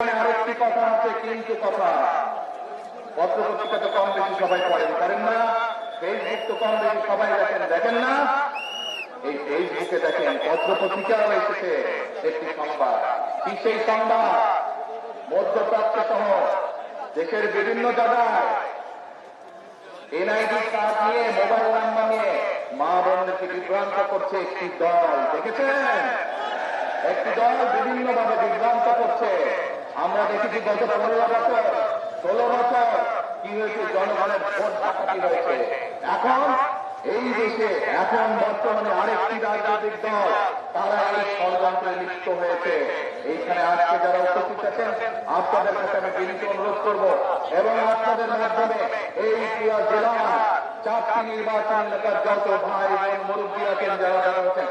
আরেকটি কথা আছে, কিন্তু কথা পত্রপত্রিকা তো কম বেশি সবাই পড়েন না, ফেসবুক তো কম বেশি সবাই দেখেন না। এই ফেসবুকে দেখেন পত্রপত্রিকাও এসেছে একটি সংবাদ। কি সেই সংবাদ? মধ্যপ্রাচ্য সহ দেশের বিভিন্ন জায়গায় এনআইডি কার্ড নিয়ে, মোবাইল নাম্বার নিয়ে মা বোনদেরকে বিভ্রান্ত করছে একটি দল। দেখেছেন? একটি দল বিভিন্নভাবে বিভ্রান্ত করছে। আমরা দেখেছি গত 15 বছর 16 বছর কি হয়েছে, জনগণের ভোট ডাকাতি হয়েছে। এখন এই দেশে এখন বর্তমানে আরেকটি রাজনৈতিক দল তারা এই ষড়যন্ত্রে লিপ্ত হয়েছে। এইখানে আজকে যারা উপস্থিত আছেন আপনাদের কাছে আমি বিনীত অনুরোধ করব এবং আপনাদের মাধ্যমে এই পুরা জেলা 4টি নির্বাচন এলাকার যত ভাই বোন মুরব্বী আছেন যারা আছেন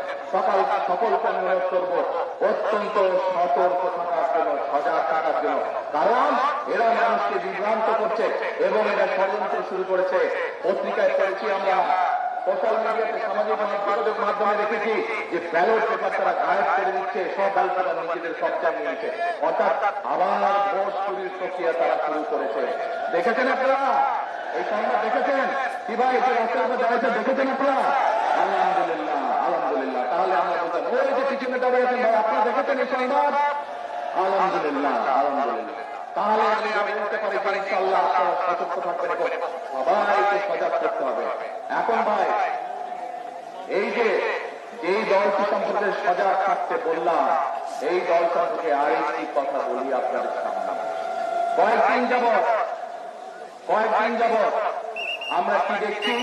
সকলকে অনুরোধ করব অত্যন্ত সতর্ক থাকার জন্য, সজাগ থাকার জন্য। কারণ এরা মানুষকে বিভ্রান্ত করছে এবং এরা ষড়যন্ত্র শুরু করেছে। পত্রিকায় পড়েছি, আমরা সোশ্যাল মিডিয়াতে সামাজিক যোগাযোগ মাধ্যমে দেখেছি যে ব্যালট পেপার তারা গায়েব করে দিচ্ছে, সব ব্যালট পেপার নিজেদের কবজায় নিয়েছে। অর্থাৎ আবার ভোট চুরির প্রক্রিয়া তারা শুরু করেছে। দেখেছেন আপনারা এই সংবাদ? দেখেছেন কি ভাই? যে রাস্তার উপর দাঁড়িয়েছে দেখেছেন আপনারা? আলহামদুলিল্লাহ, আলহামদুলিল্লাহ। তাহলে আমরা বলতাম ওই যে পিছনে দাঁড়িয়ে আছেন ভাই, আপনারা দেখেছেন এই সংবাদ? আলহামদুলিল্লাহ, আলহামদুলিল্লাহ। তাহলে আমি বলতে পারি যে ইনশাআল্লাহ আপনারা সতর্ক থাকবেন এবং সবাইকে সজাগ করতে হবে। এখন ভাই এই যে যেই দলটি সম্পর্কে সজাগ থাকতে বললাম, এই দল সম্পর্কে আরেকটি কথা বলি আপনাদের সামনে। কয়েকদিন যাবৎ আমরা কি দেখছি?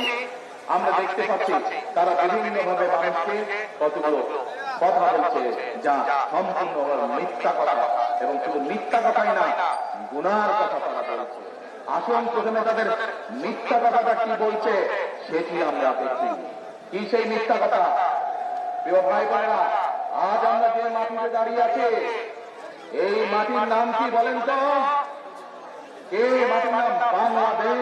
আমরা দেখতে পাচ্ছি তারা বিভিন্নভাবে মানুষকে কতগুলো কথা বলছে যা সম্পূর্ণ মিথ্যা কথা, এবং শুধু মিথ্যা কথাই না, গুনার কথা তারা বলছে। আসুন প্রথমে তাদের মিথ্যা কথাটা কি বলছে সেটি আমরা দেখি। কি সেই মিথ্যা কথা? প্রিয় ভাই বোনেরা, আজ আমরা যে মাটিতে দাঁড়িয়ে আছি এই মাটির নাম কি বলেন তো? কে মাটির নাম? বাংলাদেশ।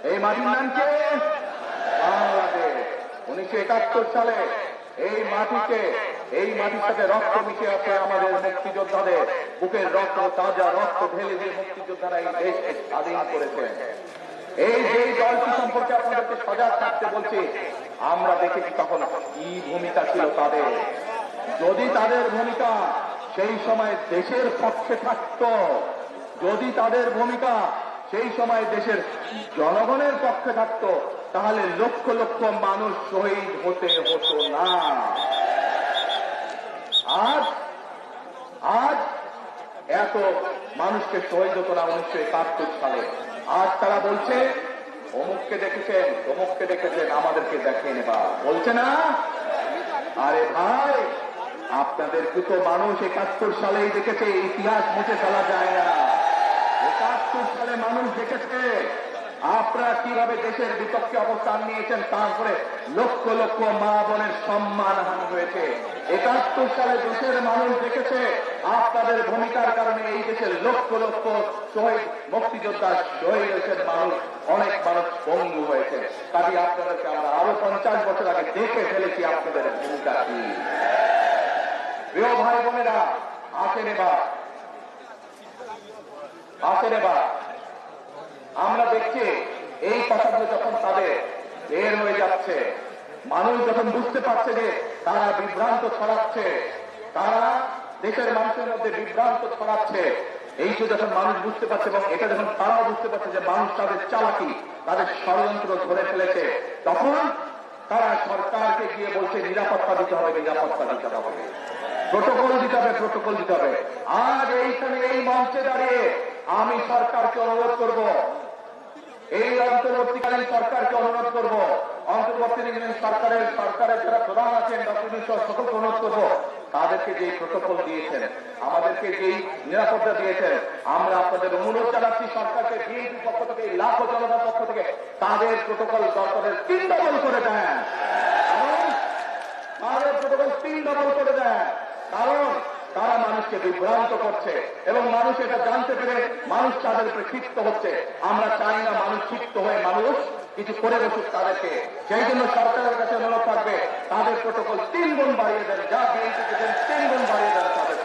এই মাটির নাম কে? বাংলাদেশ। 1971 সালে এই মাটির সাথে রক্ত মিশে আছে আমাদের মুক্তিযোদ্ধাদের বুকের রক্ত, তাজা রক্ত ঢেলে দিয়ে মুক্তিযোদ্ধারা এই দেশকে স্বাধীন করেছে। এই যে দলটি সম্পর্কে আপনাদেরকে সজাগ থাকতে বলছি, আমরা দেখেছি তখন কি ভূমিকা ছিল তাদের। যদি তাদের ভূমিকা সেই সময় দেশের পক্ষে থাকত, যদি তাদের ভূমিকা সেই সময় দেশের জনগণের পক্ষে থাকত, তাহলে লক্ষ লক্ষ মানুষ শহীদ হতে হতো না। আজ এত মানুষকে শহীদ হতো না 1971 সালে। আজ তারা বলছে অমুককে দেখেছেন, অমুককে দেখেছেন, আমাদেরকে দেখিয়ে নেবা বলছে না। আরে ভাই, আপনাদেরকে তো মানুষ 71 সালেই দেখেছে, ইতিহাস মুছে ফেলা যায় না। 71 সালে মানুষ দেখেছে আপনারা কিভাবে দেশের বিপক্ষে অবস্থান নিয়েছেন, তারপরে লক্ষ লক্ষ মা বোনের সম্মান হানি হয়েছে। 71 সালে দেশের মানুষ দেখেছে আপনাদের ভূমিকার কারণে এই দেশের লক্ষ লক্ষ শহীদ মুক্তিযোদ্ধা শহীদ হয়েছেন, মানুষ অনেক মানুষ পঙ্গু হয়েছে। কাজে আপনাদেরকে আমরা আরো 50 বছর আগে দেখে ফেলেছি আপনাদের ভূমিকা কি। প্রিয় ভাই বোনেরা, আসেন এবার আমরা দেখছি এই কথাগুলো যখন তাদের বের হয়ে যাচ্ছে, মানুষ যখন বুঝতে পারছে যে তারা বিভ্রান্ত ছড়াচ্ছে, তারা দেশের মানুষের মধ্যে বিভ্রান্ত ছড়াচ্ছে, এইটা যখন মানুষ বুঝতে পারছে এবং এটা যখন তারাও বুঝতে পারছে যে মানুষ তাদের চালাকি, তাদের ষড়যন্ত্র ধরে ফেলেছে, তখন তারা সরকারকে গিয়ে বলছে নিরাপত্তা দিতে হবে, নিরাপত্তা দিতে হবে, প্রোটোকল দিতে হবে, প্রোটোকল দিতে হবে। আজ এইখানে এই মঞ্চে দাঁড়িয়ে আমি সরকারকে অনুরোধ করব, এই অন্তর্বর্তীকালীন সরকারকে অনুরোধ করব, অন্তর্বর্তীকালীন সরকারের যারা প্রধান আছেন ডক্টর সকলকে অনুরোধ করব, তাদেরকে যে প্রোটোকল দিয়েছেন, আমাদেরকে যেই নিরাপত্তা দিয়েছেন, আমরা আপনাদের অনুরোধ জানাচ্ছি সরকারকে বিএনপির পক্ষ থেকে, লাখো জনতার পক্ষ থেকে তাদের প্রোটোকল দরকারের 3 ডবল করে দেন, তাদের প্রোটোকল 3 ডবল করে দেন। কারণ তারা মানুষকে বিভ্রান্ত করছে এবং মানুষ এটা জানতে পেরে মানুষ তাদের উপরে ক্ষিপ্ত হচ্ছে। আমরা চাই না মানুষ ক্ষিপ্ত হয়ে মানুষ কিছু করে বসুক তাদেরকে। সেই জন্য সরকারের কাছে অনুরোধ থাকবে তাদের প্রোটোকল 3 গুণ বাড়িয়ে দেন, যা বিএনপিকে 3 গুণ বাড়িয়ে দেন তাদের।